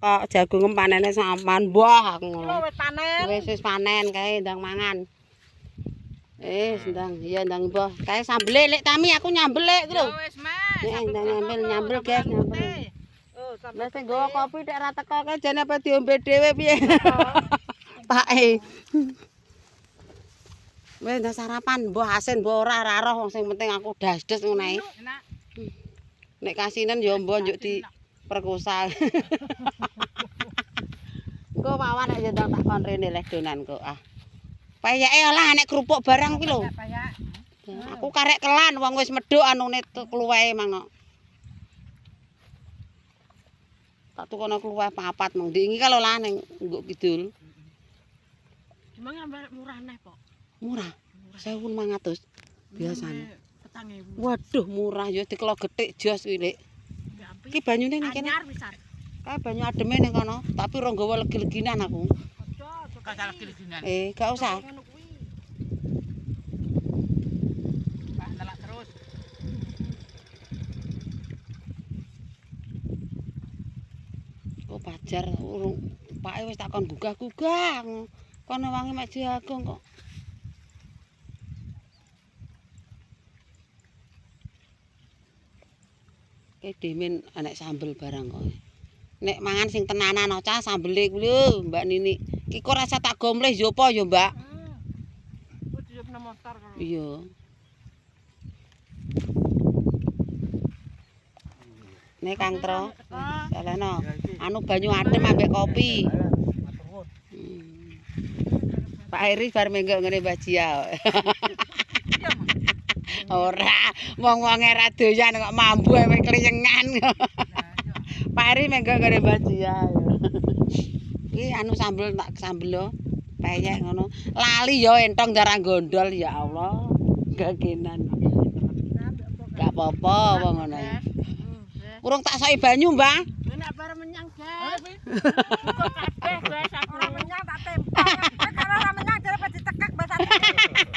kok jagung panene sampan mbah aku ngono. Wis panen. Wis panen kae ndang mangan. Ndang iya ndang mbah. Kae sambele lek tami aku nyambel lek lho. Wis Mas. Ndang nyambel guys nyambel. Oh, Lah sing nggawa kopi nek ra teko kae jane apa diombe dhewe piye. Pake. Wis ndang sarapan mbah asin mbah ora roh sing penting aku dasdes ngono ae. Enak. Nek kasinen ya mbah njuk di perkosa. Engko wawan nek yo tak kon rene leh donan kok ah. Payake olah nek kerupuk barang kuwi lho. Aku karek kelan wong wis medhok anune kluwehe mang. Tak tukono kluweh papat mong ndi iki kalau lah ning nggo kidul. Cuma ngambil murah neh kok. Murah. 1.500 biasane. 4.000. Waduh murah ya dikelo gethik jos kuwi lek. Iki banyune ning kene. Anyar pisan. Kae banyu ademe ning kono, tapi ora nggawa legi-leginan aku. Gak legi-leginan. Gak usah. Nelak terus. Oh pajar urung pake wis tak kon gugah-gugah. Kono wangi mek jagung kok. Kae demen anek sambel barang kok. Nek mangan sing tenanan cah sambele kuwi lho, Mbak Nini. Iki kok rasa tak gomleh yo apa yo, Mbak? Kok diyupna motor kalau. Iya. Nek Kang Tro. Saleno. Anu banyu adem ambek kopi. Pak Heri bar menggo ngene Mbah Jia. Ora, wong-wonge ra doyan kok mambu ae kliyengan. Pak Heri menggo ngene Mbah Jia. Iki anu sambel tak sambel lho. Peyek ngono. Lali ya entong darah gondol ya Allah. Gagenan. Gak apa-apa wong ngono. Urung tak soki banyu, Mbah. Nek bare menyang, Guys. Kok kabeh, Guys, aku ora menyang tak tempel. Kalau ora menyang jare ditekek basane.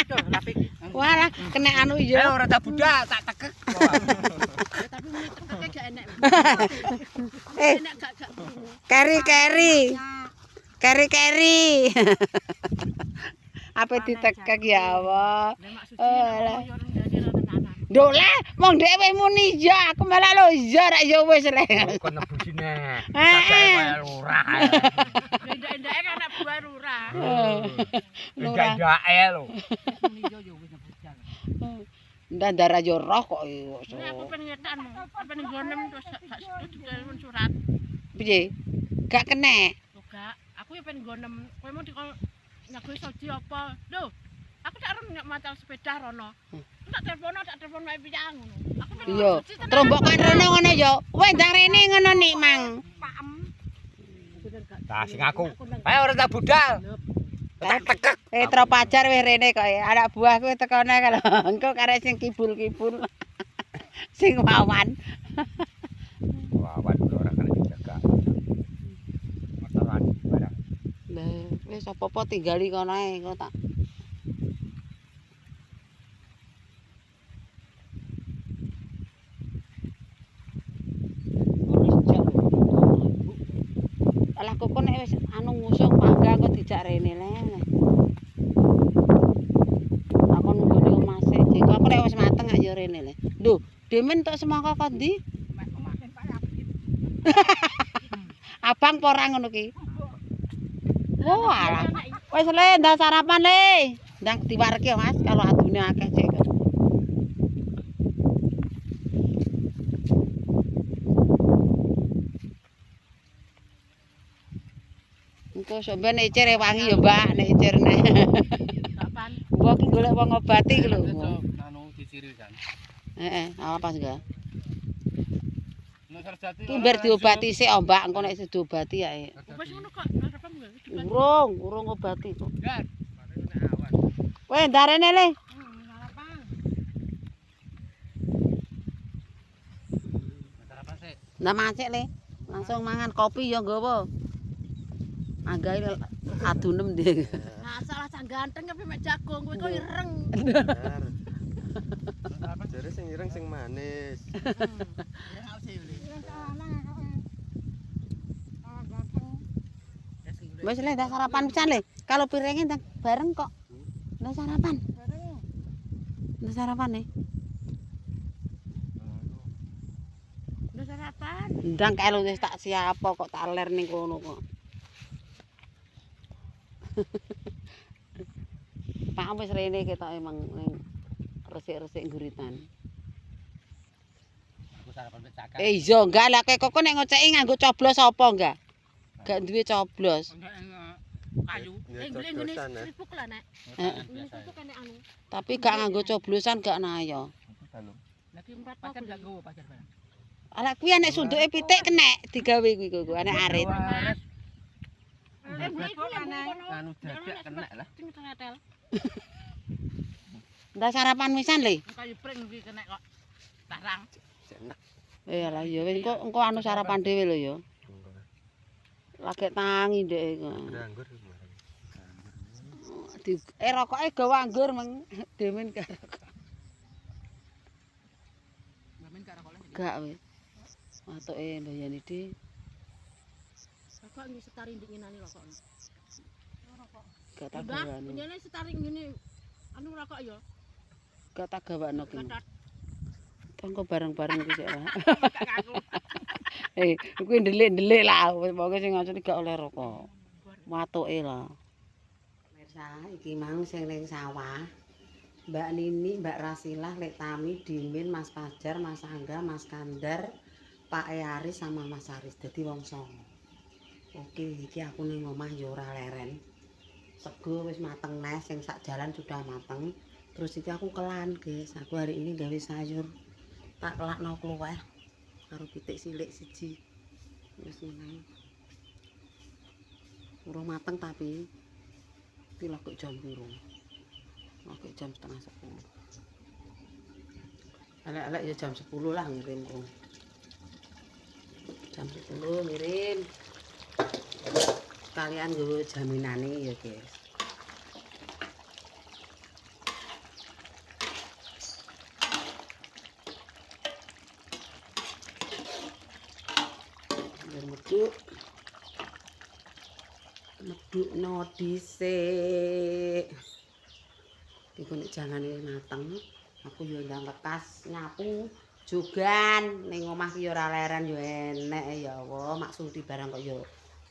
Duh, tapi Walah, kena anu iya. ora tak budak tak tekek. Tapi muni tekeke gak enak. Enak gak. Keri. Apa ditekek ya Allah. Dole, mong dhewe muni ya, aku malah lo iya rak ya wis le. Kok nebusine. Kakek lurah. Ndak-ndake kan anak buah lurah. Ndak-ndake lho. Ndak darah yo roh kok. Aku pengen ngetanmu. Apa ning gonem terus sak ditelemun surat. Piye? Gak kenek. Gak, aku ya pengen gonem. Kowe mau dikon nyagoi soji apa? Lho, aku tak arep macal sepeda rono. Tak telepon wae piyang ngono. Aku pengen Iya, trombokkan rono ngono ya. Wes ndang rene ngono nik, Mang. paem. Tah sing aku. Ayo ora tak budal. Tak tekek. Tro pajar wis rene kok ya. Anak buahku tekone kalau engko karek sing kibul-kibul. Sing wawan. Wawan ora kena dijaga. Motoran barang. Lah, wis apa-apa tinggali kono ae kok tak. Alah kok nek wis anu ngusung pangga kok dijak rene le. Aku nunggone omah sik. Jek aku nek wis mateng ya rene le. Lho, demen tok semangka kok ndi? Abang porang ngono ki. Oh alah. Wis le ndak sarapan le. Ndang diwareki ya Mas kalau adune akeh sik. Engko sampeyan ecer wangi ya, Mbak, nek ecer nek. Kapan? Mbok ki golek wong ngobati ki lho. Anu diciri kan. Heeh, apa juga. Nek Sarjati. Ki mber diobati sik, Mbak, engko nek wis diobati ya. Wis ngono kok, arep enggak? Urung ngobati kok. Gan. Weh, ndarene le. Sarapan sik. Ndak macek le. Langsung mangan kopi ya nggawa. Anggae adunem ndi. Nah, salah sang ganteng tapi mek jagung kowe kok ireng. Apa jare sing ireng sing manis. Ireng aku sih. Wis le ndak sarapan pisan le. Kalau piringnya ndak bareng kok. Ndak sarapan. Bareng. Ndak sarapan nih. Udah sarapan. Ndang kae wis tak siapa kok tak ler ning kono kok. Pak wis rene ketok emang ning resik-resik guritan. Aku sarapan wit cakar. Iya enggak lah kek kok nek ngoceki nganggo coblos apa enggak? Gak duwe coblos. Kayu. Beli ngene keripuk lah nek. Ngene keripuk kan anu. Tapi gak nganggo coblosan gak nayo. Lagi 4 pacar gak gowo pacar barang. Ala kuwi nek sunduke pitik kenek digawe kuwi kok anek arit. Anu dadak kena lah. Tinggal Ndak sarapan wisan le. kayu pring iki kena kok. Tarang. Lah ya wis engko anu sarapan dhewe lho ya. Lagi tangi ndek iku. Nganggur. Rokoke gawe anggur meng demen karo. Ngamen karo kok. Gak wis. Matoke mbayani di. Kok ngi setari ndinginane rokok. Gak tak Mbak, gawano. punyane setari ngene anu rokok ya. Gak tak gawano ki. Gatot. Tangko bareng-bareng iki sik lah. Gak ngaku. Kuwi ndelik-ndelik lah, pokoke sing ngancani gak oleh rokok. Matoke lah. Mirsa, iki mang sing ning sawah. Mbak Nini, Mbak Rasilah, Lek Tami, Dimin, Mas Fajar, Mas Angga, Mas Kandar, Pak Earis sama Mas Aris. Dadi wong songo. Oke, iki aku ning omah ya ora leren. Sego wis mateng neh, sing sak jalan sudah mateng. Terus iki aku kelan, guys. Aku hari ini gawe sayur. Tak kelakno kluweh karo pitik cilik siji. Wis meneh. Urung mateng tapi pilok kok jam piro. Oke jam setengah 10. Elek-elek ya jam 10 lah ngirimku. Jam 10 ngirim. Kalian nggo jaminane ya, guys. Medukno dhisik. Iki nek jangane mateng, aku yo ndang lekas nyapu jogan ning omah ki ora leren yo enek ya Allah, maksudi barang kok yo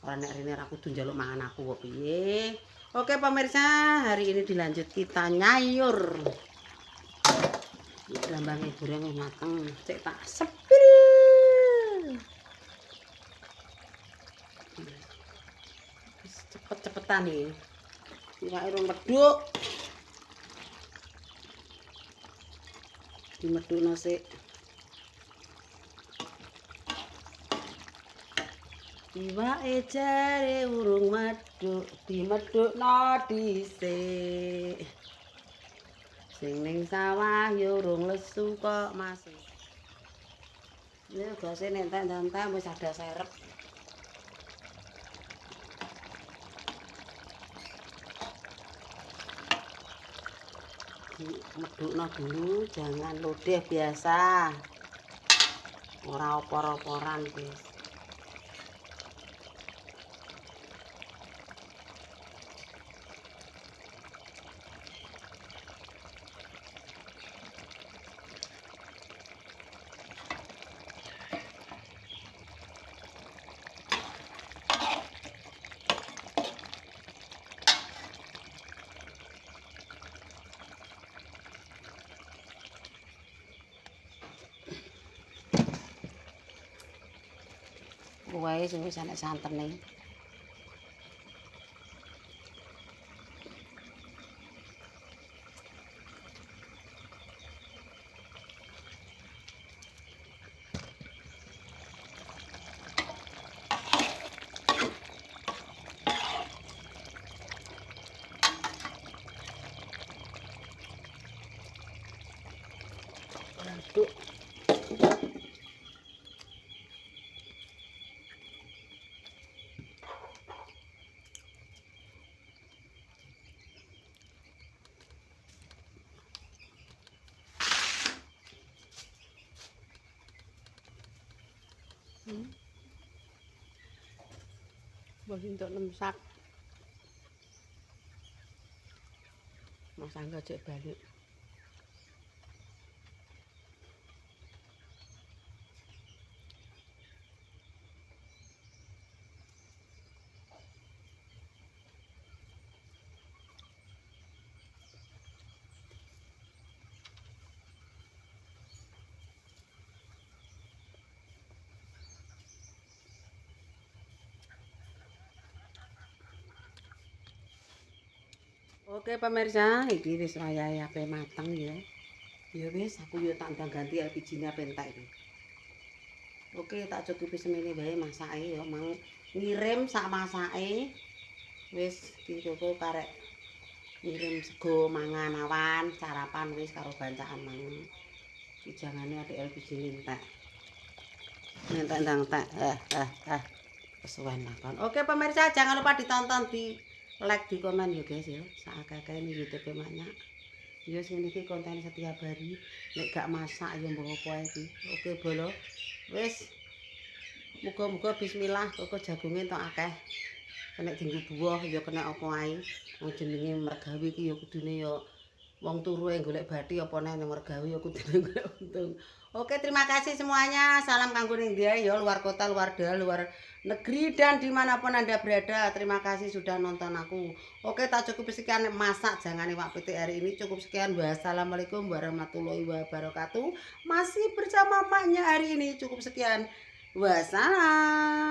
ora nek rene ra kudu njaluk mangan aku kok piye. Oke pemirsa, hari ini dilanjut kita nyayur. Lambange goreng mateng, cek tak sepil. Cepet-cepetan nih. Iwake rong medhuk. Dimedhukno sik. Iwake jare urung medhuk, dimedhukno dhisik. Sing ning sawah ya urung lesu kok masih. Ya gase nentek-nentek wis ada serep. Medhukno dulu, jangan lodeh biasa. Ora opor-oporan, guys. Wae sing wis enek santene. Aduk. Bos untuk nemsak. Mas Angga cek balik. Oke pemirsa, iki wis wayahe ape mateng ya. Ya wis, aku yo tak ndang ganti LPG-ne ape entek iki. Oke, tak cukupi semene wae masake ya, mau ngirim sak masake. Wis dituku karek ngirim sego mangan awan, sarapan wis karo bancaan mangan. Iki jangane ade LPG-ne entek. Entek ndang entek. Kesuwen lakon. Oke pemirsa, jangan lupa ditonton, di like, di komen ya guys ya. Sakake ini YouTube banyak. Ya sing iki konten setiap hari. Nek gak masak ya mbok apa iki. Oke bolo. Wis. Muga-muga bismillah kok jagunge entuk akeh. Kena dienggo buah ya kena apa ae. Wong jenenge mergawe iki ya kudune ya wong turu golek bathi apa neh ning mergawe ya kudune golek untung. Oke, terima kasih semuanya. Salam kanggo ning dia ya, luar kota, luar daerah, luar negeri dan dimanapun Anda berada. Terima kasih sudah nonton aku. Oke, tak cukup sekian masak jangan Wak Piti hari ini. Cukup sekian. Wassalamualaikum warahmatullahi wabarakatuh. Masih bersama maknya hari ini. Cukup sekian. Wassalam.